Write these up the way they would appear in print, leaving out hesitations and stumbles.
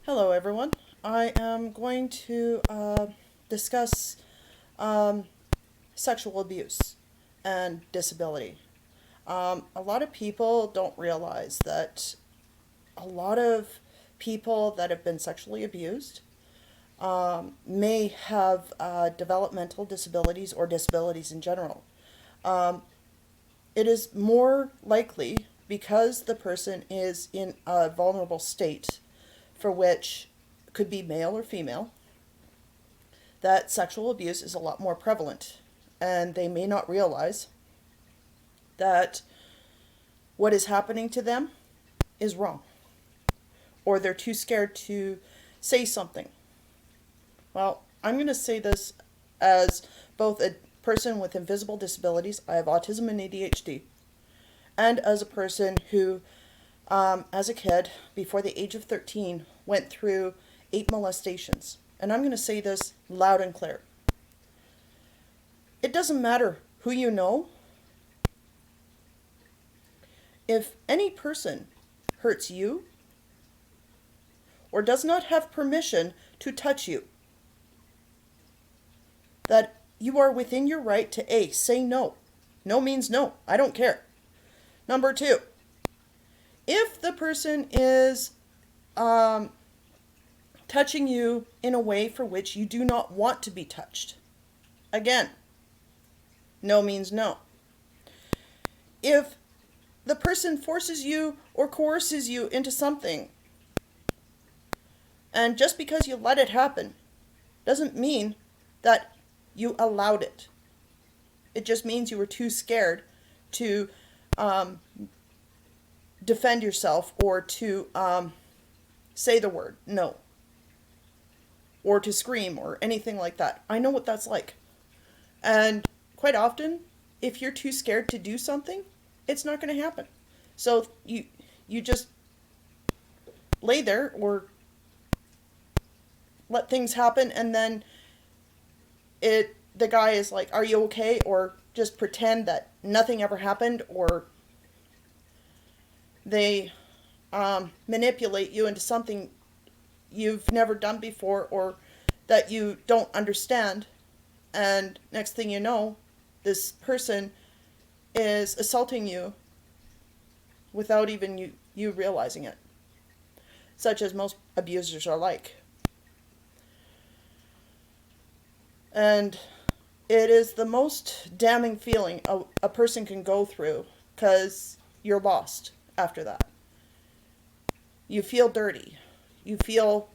Hello, everyone. I am going to discuss sexual abuse and disability. A lot of people don't realize that a lot of people that have been sexually abused may have developmental disabilities or disabilities in general. Um, it is more likely because the person is in a vulnerable state for which could be male or female, that sexual abuse is a lot more prevalent. And they may not realize that what is happening to them is wrong. Or they're too scared to say something. Well, I'm going to say this as both a person with invisible disabilities, I have autism and ADHD, and as a person who, as a kid, before the age of 13, went through 8 molestations. And I'm going to say this loud and clear. It doesn't matter who you know. If any person hurts you or does not have permission to touch you, that you are within your right to A, say no. No means no. I don't care. Number 2, if the person is touching you in a way for which you do not want to be touched, again, no means no. If the person forces you or coerces you into something, and just because you let it happen doesn't mean that you allowed it. It just means you were too scared to defend yourself or to say the word no, or to scream or anything like that. I know what that's like. And quite often, if you're too scared to do something, it's not going to happen. So you just lay there or let things happen, and then the guy is like, "Are you okay?" or just pretend that nothing ever happened, or they manipulate you into something you've never done before or that you don't understand. And next thing you know, this person is assaulting you without even you realizing it, such as most abusers are like. And it is the most damning feeling a person can go through, because you're lost after that. You feel dirty. You feel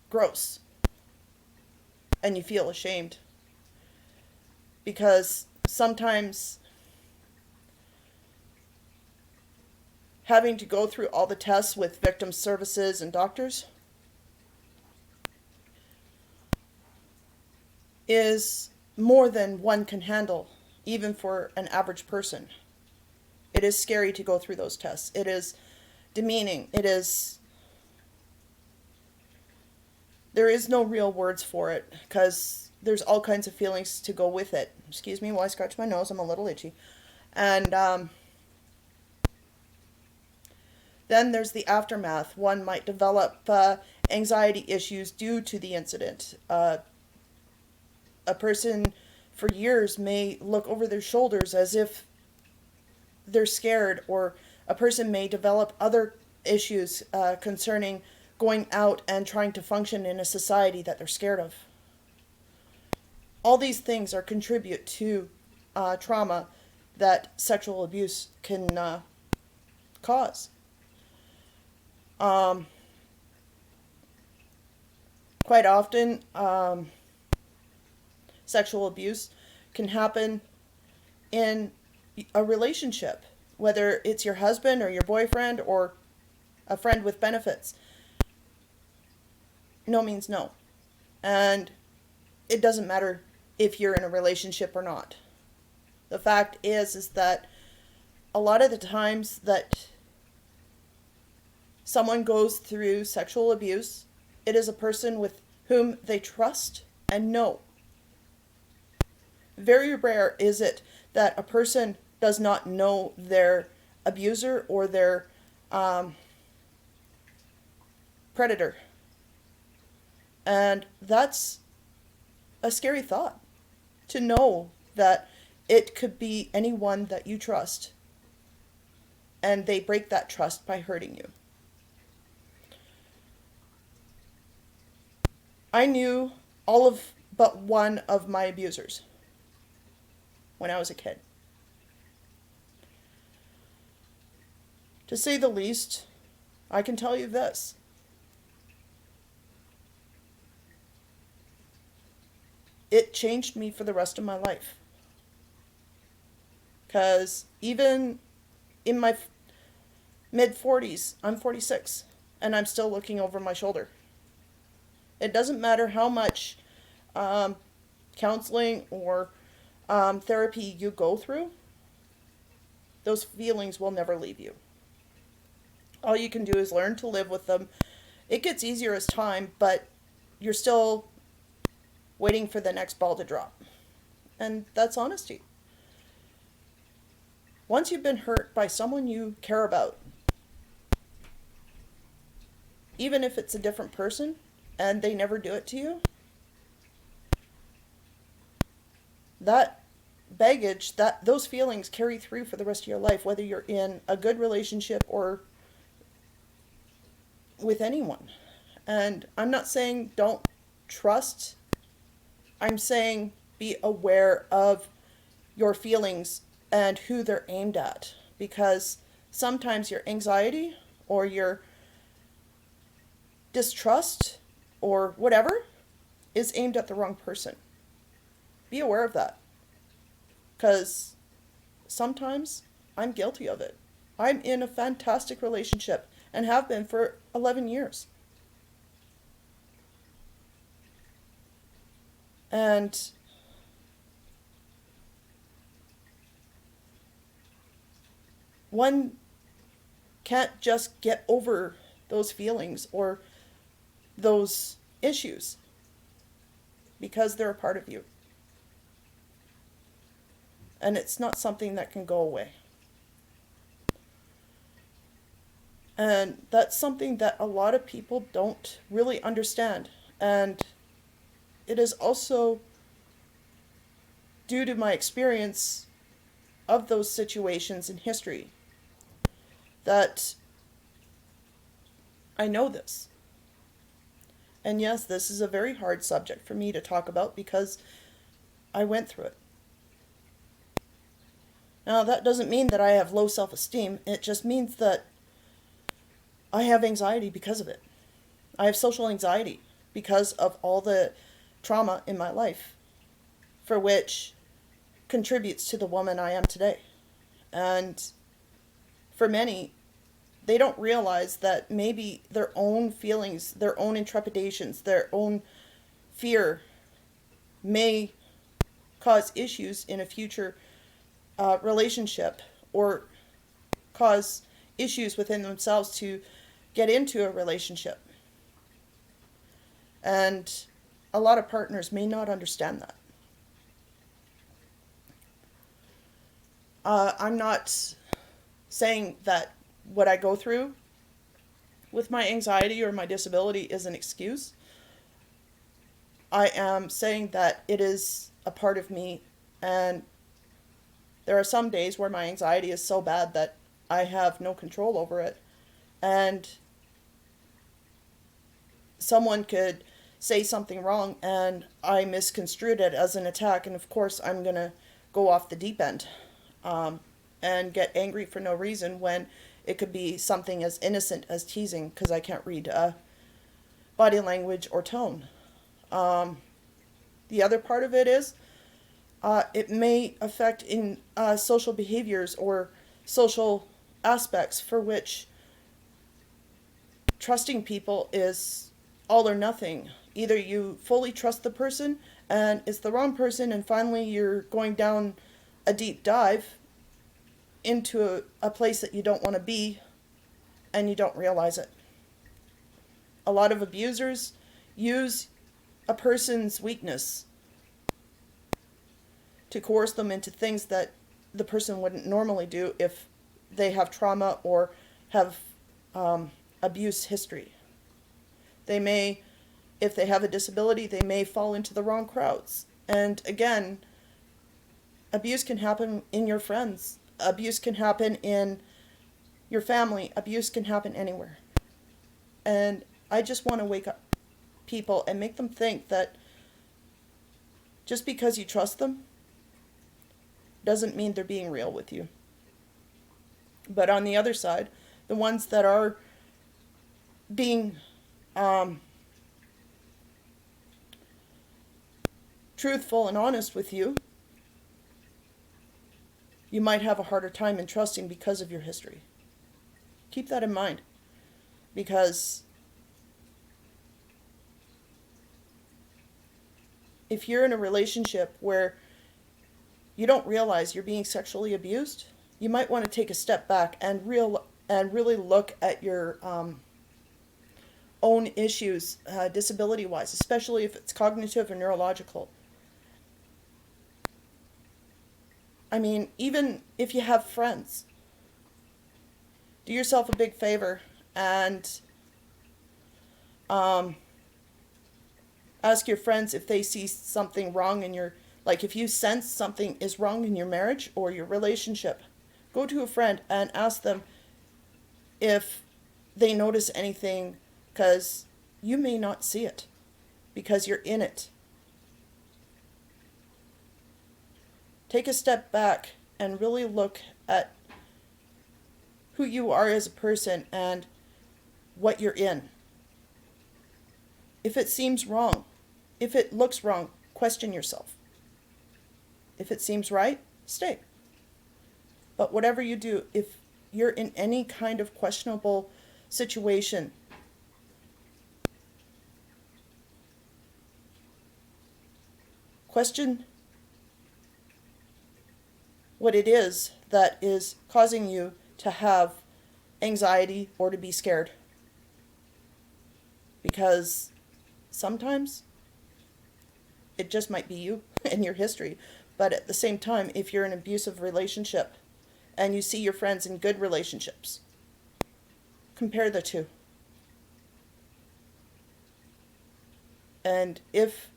gross. And you feel ashamed. Because sometimes having to go through all the tests with victim services and doctors is more than one can handle, even for an average person. It is scary to go through those tests. It is demeaning. There is no real words for it, because there's all kinds of feelings to go with it. Excuse me while I scratch my nose, I'm a little itchy. And then there's the aftermath. One might develop anxiety issues due to the incident. A person for years may look over their shoulders as if they're scared, or a person may develop other issues concerning going out and trying to function in a society that they're scared of. All these things are contribute to trauma that sexual abuse can cause. Quite often, sexual abuse can happen in a relationship, whether it's your husband or your boyfriend or a friend with benefits. No means no. And it doesn't matter if you're in a relationship or not. The fact is that a lot of the times that someone goes through sexual abuse, it is a person with whom they trust and know. Very rare is it that a person does not know their abuser or their predator. And that's a scary thought, to know that it could be anyone that you trust, and they break that trust by hurting you. I knew all of but one of my abusers when I was a kid. To say the least, I can tell you this. It changed me for the rest of my life. Because even in my mid-40s, I'm 46, and I'm still looking over my shoulder. It doesn't matter how much counseling or therapy you go through, those feelings will never leave you. All you can do is learn to live with them. It gets easier as time, but you're still waiting for the next ball to drop. And that's honesty. Once you've been hurt by someone you care about, even if it's a different person and they never do it to you, that baggage, those feelings carry through for the rest of your life, whether you're in a good relationship or with anyone. And I'm not saying don't trust. I'm saying be aware of your feelings and who they're aimed at. Because sometimes your anxiety or your distrust or whatever is aimed at the wrong person. Be aware of that. Because sometimes I'm guilty of it. I'm in a fantastic relationship and have been for 11 years. And one can't just get over those feelings or those issues because they're a part of you. And it's not something that can go away. And that's something that a lot of people don't really understand. And it is also due to my experience of those situations in history that I know this. And yes, this is a very hard subject for me to talk about because I went through it. Now, that doesn't mean that I have low self-esteem. It just means that I have anxiety because of it. I have social anxiety because of all the trauma in my life, for which contributes to the woman I am today. And for many, they don't realize that maybe their own feelings, their own intrepidations, their own fear may cause issues in a future relationship, or cause issues within themselves to get into a relationship. And a lot of partners may not understand that. I'm not saying that what I go through with my anxiety or my disability is an excuse. I am saying that it is a part of me, and there are some days where my anxiety is so bad that I have no control over it. And someone could say something wrong and I misconstrued it as an attack, and of course I'm going to go off the deep end and get angry for no reason, when it could be something as innocent as teasing because I can't read body language or tone. The other part of it is it may affect in social behaviors or social aspects, for which trusting people is all or nothing. Either you fully trust the person and it's the wrong person, and finally you're going down a deep dive into a place that you don't want to be, and you don't realize it. A lot of abusers use a person's weakness to coerce them into things that the person wouldn't normally do if they have trauma or have abuse history. They may, if they have a disability, they may fall into the wrong crowds. And again, abuse can happen in your friends. Abuse can happen in your family. Abuse can happen anywhere. And I just want to wake up people and make them think that just because you trust them doesn't mean they're being real with you. But on the other side, the ones that are being truthful and honest with you, you might have a harder time in trusting because of your history. Keep that in mind, because if you're in a relationship where you don't realize you're being sexually abused, you might want to take a step back and really look at your own issues, disability-wise, especially if it's cognitive or neurological. I mean, even if you have friends, do yourself a big favor and ask your friends if they see something wrong in your, like if you sense something is wrong in your marriage or your relationship, go to a friend and ask them if they notice anything, because you may not see it because you're in it. Take a step back and really look at who you are as a person and what you're in. If it seems wrong, if it looks wrong, question yourself. If it seems right, stay. But whatever you do, if you're in any kind of questionable situation, question what it is that is causing you to have anxiety or to be scared. Because sometimes it just might be you and your history. But at the same time, if you're in an abusive relationship and you see your friends in good relationships, compare the two. And if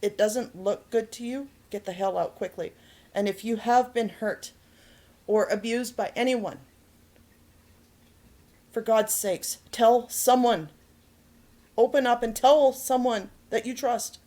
it doesn't look good to you, get the hell out quickly. And if you have been hurt or abused by anyone, for God's sakes, tell someone. Open up and tell someone that you trust.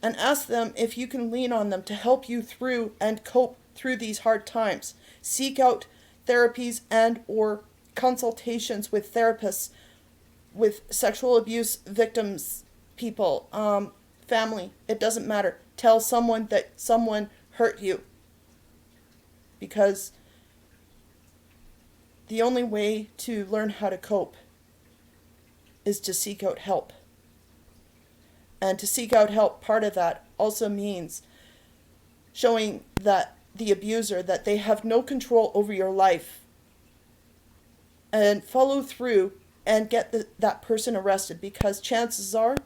And ask them if you can lean on them to help you through and cope through these hard times. Seek out therapies and or consultations with therapists, with sexual abuse victims, people, family. It doesn't matter. Tell someone that someone hurt you. Because the only way to learn how to cope is to seek out help. And to seek out help, part of that also means showing that the abuser that they have no control over your life, and follow through and get that person arrested, because chances are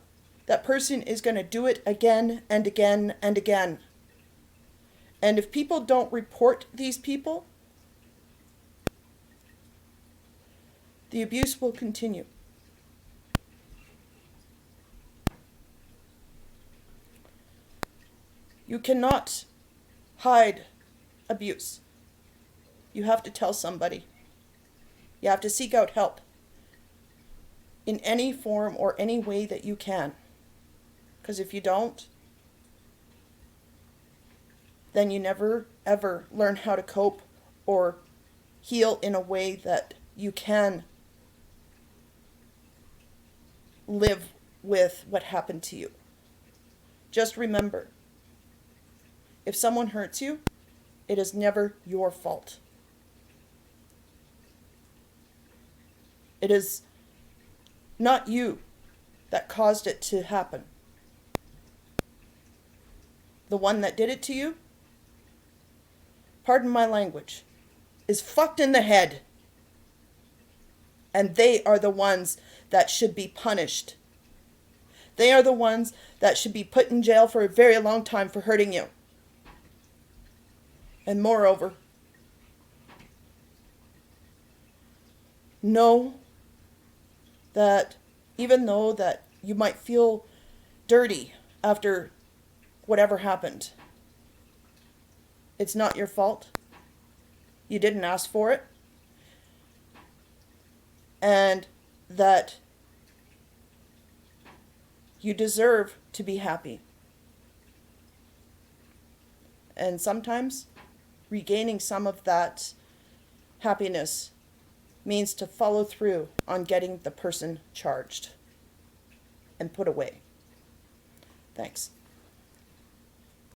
that person is going to do it again and again and again. And if people don't report these people, the abuse will continue. You cannot hide abuse. You have to tell somebody. You have to seek out help in any form or any way that you can. Because if you don't, then you never ever learn how to cope or heal in a way that you can live with what happened to you. Just remember, if someone hurts you, it is never your fault. It is not you that caused it to happen. The one that did it to you, pardon my language, is fucked in the head. And they are the ones that should be punished. They are the ones that should be put in jail for a very long time for hurting you. And moreover, know that even though that you might feel dirty after whatever happened, it's not your fault. You didn't ask for it. And that you deserve to be happy. And sometimes regaining some of that happiness means to follow through on getting the person charged and put away. Thanks.